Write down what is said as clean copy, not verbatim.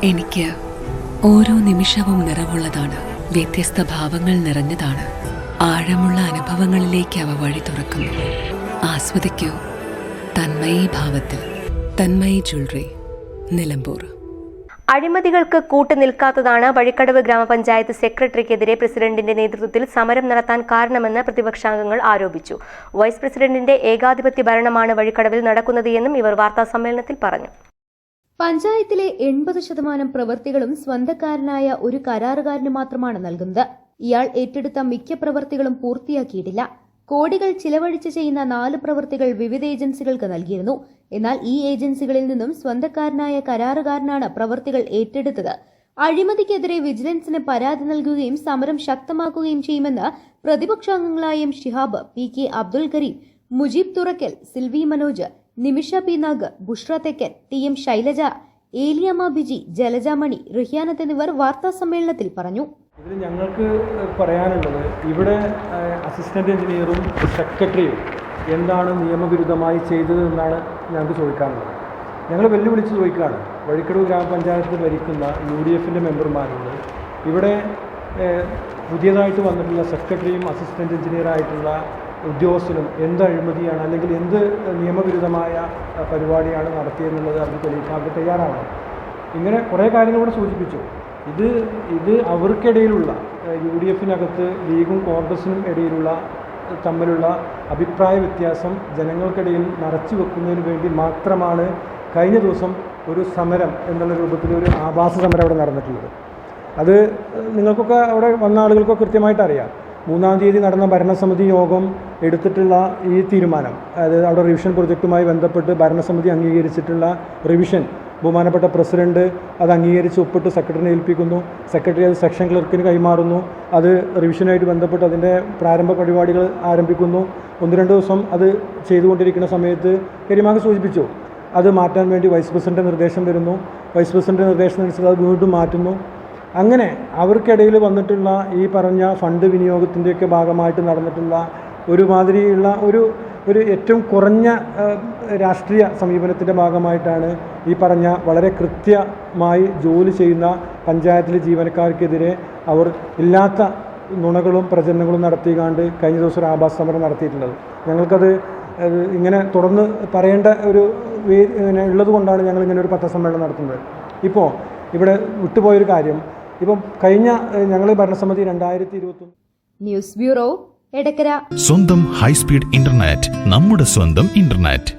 എനിക്ക് ഓരോ നിമിഷവും നിറവുള്ളതാണ്. വ്യത്യസ്ത ഭാവങ്ങൾ നിറഞ്ഞതാണ്. ആഴമുള്ള അനുഭവങ്ങളിലേക്ക് അവ വഴി തുറക്കുന്നു. ആസ്വദിക്കൂ തന്മയി ഭാവത്തിൽ. തന്മയി ജ്വല്ലറി, നിലമ്പൂർ. അഴിമതികൾക്ക് കൂട്ടുനിൽക്കാത്തതാണ് വഴിക്കടവ് ഗ്രാമപഞ്ചായത്ത് സെക്രട്ടറിക്കെതിരെ പ്രസിഡന്റിന്റെ നേതൃത്വത്തിൽ സമരം നടത്താൻ കാരണമെന്ന് പ്രതിപക്ഷാംഗങ്ങൾ ആരോപിച്ചു. വൈസ് പ്രസിഡന്റിന്റെ ഏകാധിപത്യ ഭരണമാണ് വഴിക്കടവിൽ നടക്കുന്നത് എന്നും ഇവർ വാർത്താസമ്മേളനത്തിൽ പറഞ്ഞു. പഞ്ചായത്തിലെ 80% പ്രവൃത്തികളും സ്വന്തക്കാരനായ ഒരു കരാറുകാരന് മാത്രമാണ് നൽകുന്നത്. ഇയാൾ ഏറ്റെടുത്ത മിക്ക പ്രവൃത്തികളും പൂർത്തിയാക്കിയിട്ടില്ല. കോടികൾ ചിലവഴിച്ച് ചെയ്യുന്ന 4 പ്രവൃത്തികൾ വിവിധ ഏജൻസികൾക്ക് നൽകിയിരുന്നു. എന്നാൽ ഈ ഏജൻസികളിൽ നിന്നും സ്വന്തക്കാരനായ കരാറുകാരനാണ് പ്രവൃത്തികൾ ഏറ്റെടുത്തത്. അഴിമതിക്കെതിരെ വിജിലൻസിന് പരാതി നൽകുകയും സമരം ശക്തമാക്കുകയും ചെയ്യുമെന്ന് പ്രതിപക്ഷാംഗങ്ങളായ M Shihab, P K Abdul Kareem, Mujeeb Thurakkal, Silvy Manoj, Nimisha P Nag, Bushra Thekkan, T M Shailaja, Eliyamma Biji, Jalajamani, Rihyanath എന്നിവർ വാർത്താസമ്മേളനത്തിൽ പറഞ്ഞു. ഇതിൽ ഞങ്ങൾക്ക് പറയാനുള്ളത്, ഇവിടെ അസിസ്റ്റന്റ് എഞ്ചിനീയറും സെക്രട്ടറിയും എന്താണ് നിയമവിരുദ്ധമായി ചെയ്തത് എന്നാണ് ഞങ്ങൾക്ക് ചോദിക്കാനുള്ളത്. ഞങ്ങൾ വെല്ലുവിളിച്ച് ചോദിക്കുകയാണ്. വഴിക്കടവ് ഗ്രാമപഞ്ചായത്ത് ഭരിക്കുന്ന UDFന്റെ മെമ്പർമാരോട് ഇവിടെ പുതിയതായിട്ട് വന്നിട്ടുള്ള സെക്രട്ടറിയും അസിസ്റ്റന്റ് എഞ്ചിനീയറായിട്ടുള്ള ഉദ്യോഗസ്ഥനും എന്ത് അഴിമതിയാണ് അല്ലെങ്കിൽ എന്ത് നിയമവിരുദ്ധമായ പരിപാടിയാണ് നടത്തിയെന്നുള്ളത് അവർ തെളിയിക്കാൻ അവർ തയ്യാറാണ്. ഇങ്ങനെ കുറേ കാര്യങ്ങൾ ഇവിടെ സൂചിപ്പിച്ചു. ഇത് അവർക്കിടയിലുള്ള UDFനകത്ത് ലീഗും കോൺഗ്രസിനും ഇടയിലുള്ള തമ്മിലുള്ള അഭിപ്രായ വ്യത്യാസം ജനങ്ങൾക്കിടയിൽ മറച്ചു വെക്കുന്നതിന് വേണ്ടി മാത്രമാണ് കഴിഞ്ഞ ദിവസം ഒരു സമരം എന്നുള്ള രൂപത്തിൽ ഒരു ആഭാസ സമരം അവിടെ നടന്നിട്ടുള്ളത്. അത് നിങ്ങൾക്കൊക്കെ അവിടെ വന്ന ആളുകൾക്കൊക്കെ കൃത്യമായിട്ട് അറിയാം. 3-ാം തീയതി നടന്ന ഭരണസമിതി യോഗം എടുത്തിട്ടുള്ള ഈ തീരുമാനം, അതായത് അവിടെ റിവിഷൻ പ്രൊജക്റ്റുമായി ബന്ധപ്പെട്ട് ഭരണസമിതി അംഗീകരിച്ചിട്ടുള്ള റിവിഷൻ ബഹുമാനപ്പെട്ട പ്രസിഡന്റ് അത് അംഗീകരിച്ച് ഒപ്പിട്ട് സെക്രട്ടറിനെ ഏൽപ്പിക്കുന്നു. സെക്രട്ടറി അത് സെക്ഷൻ ക്ലർക്കിന് കൈമാറുന്നു. അത് റിവിഷനായിട്ട് ബന്ധപ്പെട്ട് അതിൻ്റെ പ്രാരംഭ പരിപാടികൾ ആരംഭിക്കുന്നു. 1-2 ദിവസം അത് ചെയ്തുകൊണ്ടിരിക്കുന്ന സമയത്ത് കരിമാക്ക് സൂചിപ്പിച്ചു, അത് മാറ്റാൻ വേണ്ടി വൈസ് പ്രസിഡന്റ് നിർദ്ദേശം വരുന്നു. വൈസ് പ്രസിഡന്റ് നിർദ്ദേശം അനുസരിച്ച് അത് വീണ്ടും മാറ്റുന്നു. അങ്ങനെ അവർക്കിടയിൽ വന്നിട്ടുള്ള ഈ പറഞ്ഞ ഫണ്ട് വിനിയോഗത്തിൻ്റെയൊക്കെ ഭാഗമായിട്ട് നടന്നിട്ടുള്ള ഒരുമാതിരിയുള്ള ഒരു ഏറ്റവും കുറഞ്ഞ രാഷ്ട്രീയ സമീപനത്തിൻ്റെ ഭാഗമായിട്ടാണ് ഈ പറഞ്ഞ വളരെ കൃത്യമായി ജോലി ചെയ്യുന്ന പഞ്ചായത്തിലെ ജീവനക്കാർക്കെതിരെ അവർ ഇല്ലാത്ത നുണകളും പ്രചരണങ്ങളും നടത്തിക്കാണ്ട് കഴിഞ്ഞ ദിവസം ഒരു ആഭാസ സമരം നടത്തിയിട്ടുള്ളത്. ഞങ്ങൾക്കത് ഇങ്ങനെ തുടർന്ന് പറയേണ്ട ഒരു ഉള്ളത് കൊണ്ടാണ് ഞങ്ങൾ ഇങ്ങനെ ഒരു പത്രസമ്മേളനം നടത്തുന്നത്. ഇപ്പോൾ ഇവിടെ വിട്ടുപോയൊരു കാര്യം, ഇപ്പം കഴിഞ്ഞ ഞങ്ങൾ ഭരണസമിതി 2021 ന്യൂസ് ബ്യൂറോ, എടക്കര. സ്വന്തം ഹൈസ്പീഡ് ഇന്റർനെറ്റ്, നമ്മുടെ സ്വന്തം ഇന്റർനെറ്റ്.